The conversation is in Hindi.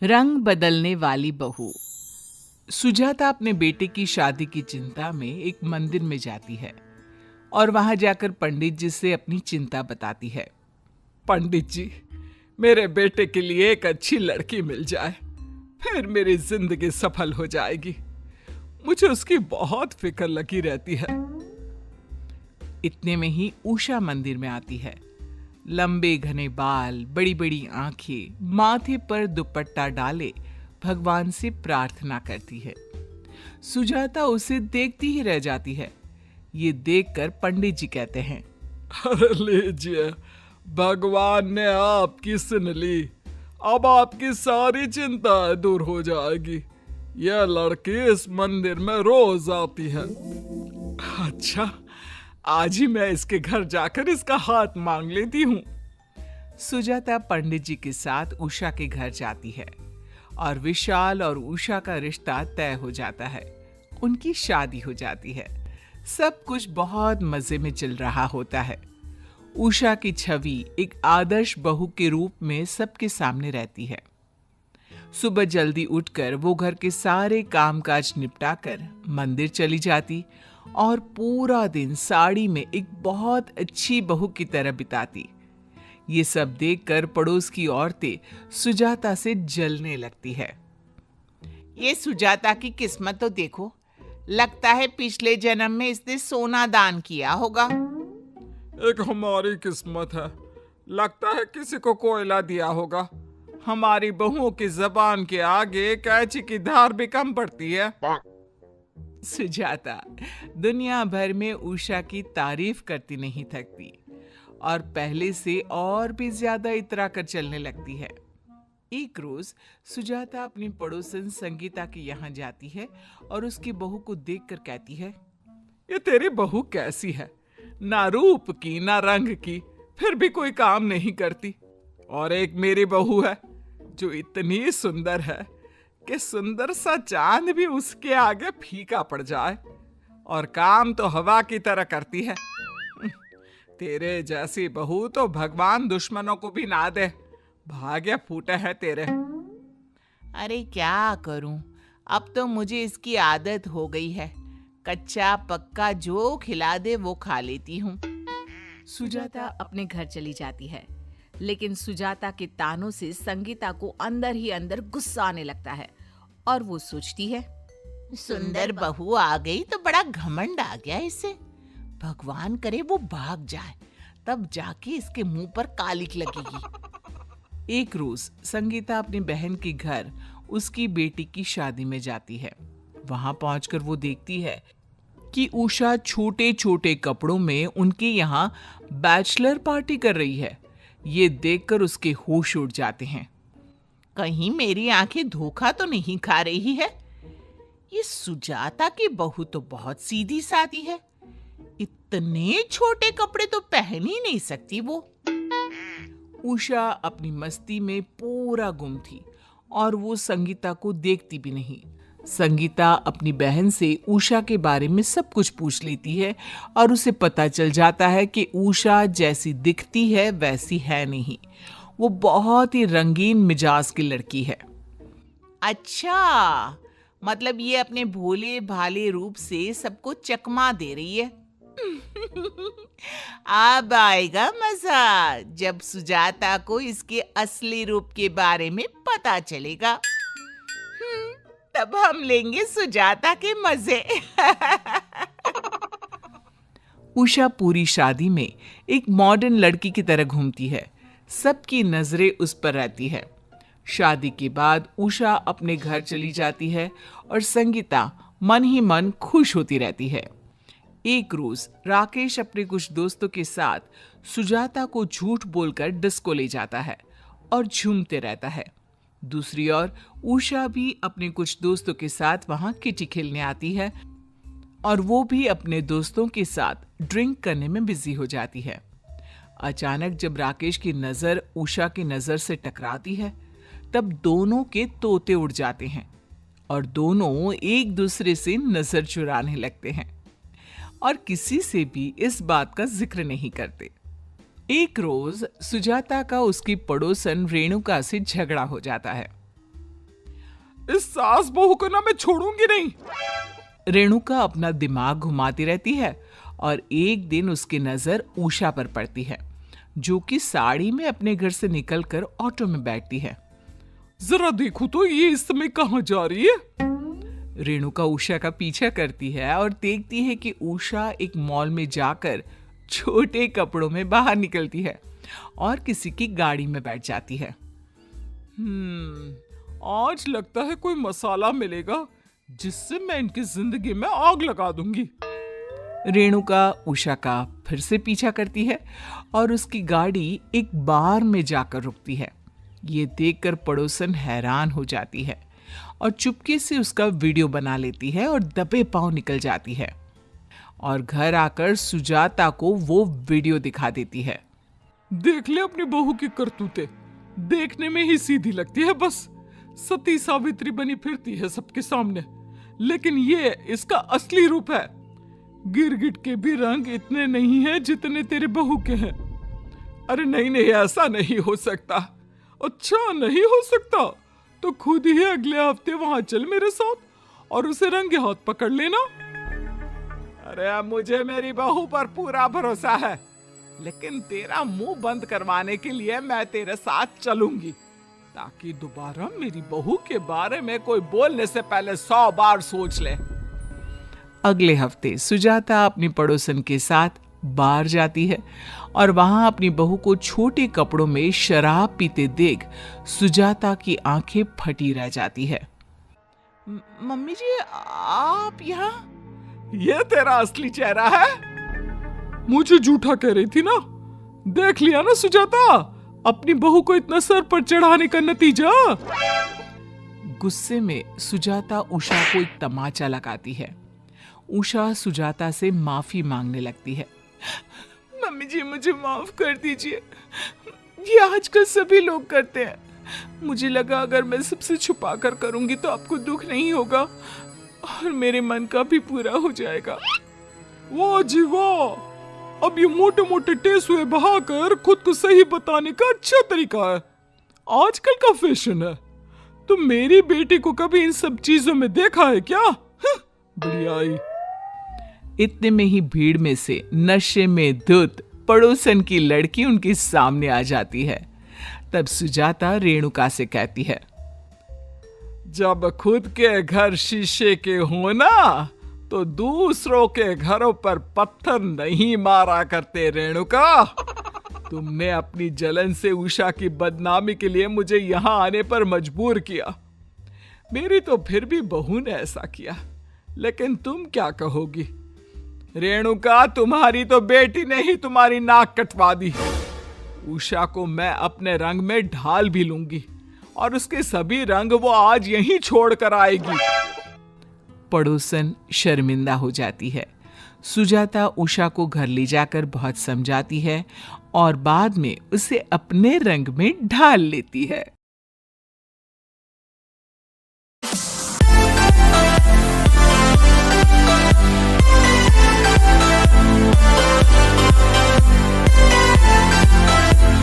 रंग बदलने वाली बहू। सुजाता अपने बेटे की शादी की चिंता में एक मंदिर में जाती है और वहां जाकर पंडित जी से अपनी चिंता बताती है। पंडित जी, मेरे बेटे के लिए एक अच्छी लड़की मिल जाए, फिर मेरी जिंदगी सफल हो जाएगी। मुझे उसकी बहुत फिक्र लगी रहती है। इतने में ही उषा मंदिर में आती है। लंबे घने बाल, बड़ी बड़ी आंखें, माथे पर दुपट्टा डाले भगवान से प्रार्थना करती है। सुजाता उसे देखती ही रह जाती है। ये देखकर पंडित जी कहते हैं, अरे लीजिए, भगवान ने आपकी सुन ली। अब आपकी सारी चिंता दूर हो जाएगी। यह लड़की इस मंदिर में रोज आती है। अच्छा, आज ही मैं इसके घर जाकर इसका हाथ मांग लेती हूँ। सुजाता पंडित जी के साथ उषा के घर जाती है और विशाल और उषा का रिश्ता तय हो जाता है। उनकी शादी हो जाती है। सब कुछ बहुत मजे में चल रहा होता है। उषा की छवि एक आदर्श बहू के रूप में सबके सामने रहती है। सुबह जल्दी उठकर वो घर के सारे कामकाज निपटाकर मंदिर चली जाती और पूरा दिन साड़ी में एक बहुत अच्छी बहू की तरह बिताती। ये सब देखकर पड़ोस की औरतें सुजाता से जलने लगती है। ये सुजाता की किस्मत तो देखो, लगता है पिछले जन्म में इसने सोना दान किया होगा। एक हमारी किस्मत है, लगता है किसी को कोयला दिया होगा। हमारी बहुओं की जबान के आगे कैंची की धार भी कम पड़ती है। सुजाता दुनिया भर में उषा की तारीफ करती नहीं थकती और पहले से और भी ज्यादा इतरा कर चलने लगती है। एक रोज सुजाता अपनी पड़ोसन संगीता के यहाँ जाती है और उसकी बहू को देखकर कहती है, ये तेरी बहू कैसी है? ना रूप की ना रंग की, फिर भी कोई काम नहीं करती। और एक मेरी बहू है जो इतनी सुंदर है कि सुंदर सा चांद भी उसके आगे फीका पड़ जाए, और काम तो हवा की तरह करती है। तेरे जैसी बहू तो भगवान दुश्मनों को भी ना दे। भाग्य फूटे हैं तेरे। अरे क्या करूं, अब तो मुझे इसकी आदत हो गई है। कच्चा पक्का जो खिला दे वो खा लेती हूँ। सुजाता अपने घर चली जाती है, लेकिन सुजाता के तानों से संगीता को अंदर ही अंदर गुस्सा आने लगता है और वो सोचती है, सुंदर बहू आ गई तो बड़ा घमंड आ गया इसे। भगवान करे वो भाग जाए, तब जाके इसके मुंह पर कालिक लगेगी। एक रोज संगीता अपनी बहन के घर उसकी बेटी की शादी में जाती है। वहां पहुंचकर वो देखती है कि उषा छोटे छोटे कपड़ों में उनके यहाँ बैचलर पार्टी कर रही है। ये देखकर उसके होश उड़ जाते हैं। कहीं मेरी आंखें धोखा तो नहीं खा रही है? ये सुजाता की बहू तो बहुत सीधी सादी है। इतने छोटे कपड़े तो पहन ही नहीं सकती वो। उषा अपनी मस्ती में पूरा गुम थी और वो संगीता को देखती भी नहीं। संगीता अपनी बहन से उषा के बारे में सब कुछ पूछ लेती है और उसे पता चल जाता है कि उषा जैसी दिखती है वैसी है नहीं। वो बहुत ही रंगीन मिजाज की लड़की है। अच्छा, मतलब ये अपने भोले भाले रूप से सबको चकमा दे रही है। अब आएगा मजा जब सुजाता को इसके असली रूप के बारे में पता चलेगा। तब हम लेंगे सुजाता के मजे। उषा पूरी शादी में एक मॉडर्न लड़की की तरह घूमती है। सबकी नजरें उस पर रहती है। शादी के बाद उषा अपने घर चली जाती है और संगीता मन ही मन खुश होती रहती है। एक रोज राकेश अपने कुछ दोस्तों के साथ सुजाता को झूठ बोलकर डिस्को ले जाता है और झूमते रहता है। दूसरी ओर उषा भी अपने कुछ दोस्तों के साथ वहां किटी खेलने आती है और वो भी अपने दोस्तों के साथ ड्रिंक करने में बिजी हो जाती है। अचानक जब राकेश की नजर उषा की नजर से टकराती है, तब दोनों के तोते उड़ जाते हैं और दोनों एक दूसरे से नजर चुराने लगते हैं और किसी से भी इस बात का जिक्र नहीं करते। एक रोज सुजाता का उसकी पड़ोसन रेणुका से झगड़ा हो जाता है। इस सास बहू को ना मैं छोड़ूंगी नहीं। रेणुका अपना दिमाग घुमाती रहती है और एक दिन उसकी नजर उषा पर पड़ती है, जो कि साड़ी में अपने घर से निकलकर ऑटो में बैठती है। जरा देखो तो ये इस समय कहाँ जा रही है। रेणुका उषा का पीछा करती है और देखती है कि उषा एक मॉल में जाकर छोटे कपड़ों में बाहर निकलती है और किसी की गाड़ी में बैठ जाती है। आज लगता है कोई मसाला मिलेगा जिससे मैं इनकी जिंदगी में आग लगा दूंगी। रेणुका उषा का फिर से पीछा करती है और उसकी गाड़ी एक बार में जाकर रुकती है। ये देखकर पड़ोसन हैरान हो जाती है और चुपके से उसका वीडियो बना लेती है और दबे पांव निकल जाती है और घर आकर सुजाता को वो वीडियो दिखा देती है। देख ले अपनी बहू की करतूतें, देखने में ही सीधी लगती है, बस सती सावित्री बनी फिरती है सबके सामने, लेकिन ये इसका असली रूप है। गिरगिट के भी रंग इतने नहीं हैं जितने तेरे बहू के हैं। अरे नहीं, ऐसा नहीं हो सकता। अच्छा नहीं हो सकता तो खुद ही अगले हफ्ते वहां चल मेरे साथ और उसे रंगे हाथ पकड़ लेना। अरे मुझे मेरी बहू पर पूरा भरोसा है, लेकिन तेरा मुंह बंद करवाने के लिए मैं तेरे साथ चलूंगी, ताकि दोबारा मेरी बहू के बारे में कोई बोलने से पहले 100 बार सोच ले। अगले हफ्ते सुजाता अपनी पड़ोसन के साथ बाहर जाती है और वहां अपनी बहू को छोटे कपड़ों में शराब पीते देख सुजाता की आंखें फटी रह जाती है। मम्मी जी, आप यहाँ? ये तेरा असली चेहरा है? मुझे झूठा कह रही थी ना। देख लिया ना सुजाता, अपनी बहू को इतना सर पर चढ़ाने का नतीजा। गुस्से में सुजाता उषा को एक तमाचा लगाती है। उषा सुजाता से माफी मांगने लगती है। मम्मी जी, मुझे माफ कर दीजिए, ये आजकल सभी लोग करते हैं। मुझे लगा अगर मैं सबसे छुपा कर करूंगी तो आपको दुख नहीं होगा और मेरे मन का भी पूरा हो जाएगा। वाह जी वाह, अब ये मोटे मोटे टेसुए बहाकर खुद को सही बताने का अच्छा तरीका है, आजकल का फैशन है। तो मेरी बेटी को कभी इन सब चीजों में देखा है क्या? बढ़िया आई। इतने में ही भीड़ में से नशे में धुत पड़ोसन की लड़की उनके सामने आ जाती है। तब सुजाता रेणुका से कहती है, जब खुद के घर शीशे के हो ना तो दूसरों के घरों पर पत्थर नहीं मारा करते रेणुका। तुमने अपनी जलन से उषा की बदनामी के लिए मुझे यहां आने पर मजबूर किया। मेरी तो फिर भी बहू ने ऐसा किया, लेकिन तुम क्या कहोगी? रेणुका, तुम्हारी तो बेटी ने ही तुम्हारी नाक कटवा दी। उषा को मैं अपने रंग में ढाल भी लूंगी और उसके सभी रंग वो आज यहीं छोड़ कर आएगी। पड़ोसन शर्मिंदा हो जाती है। सुजाता उषा को घर ले जाकर बहुत समझाती है और बाद में उसे अपने रंग में ढाल लेती है।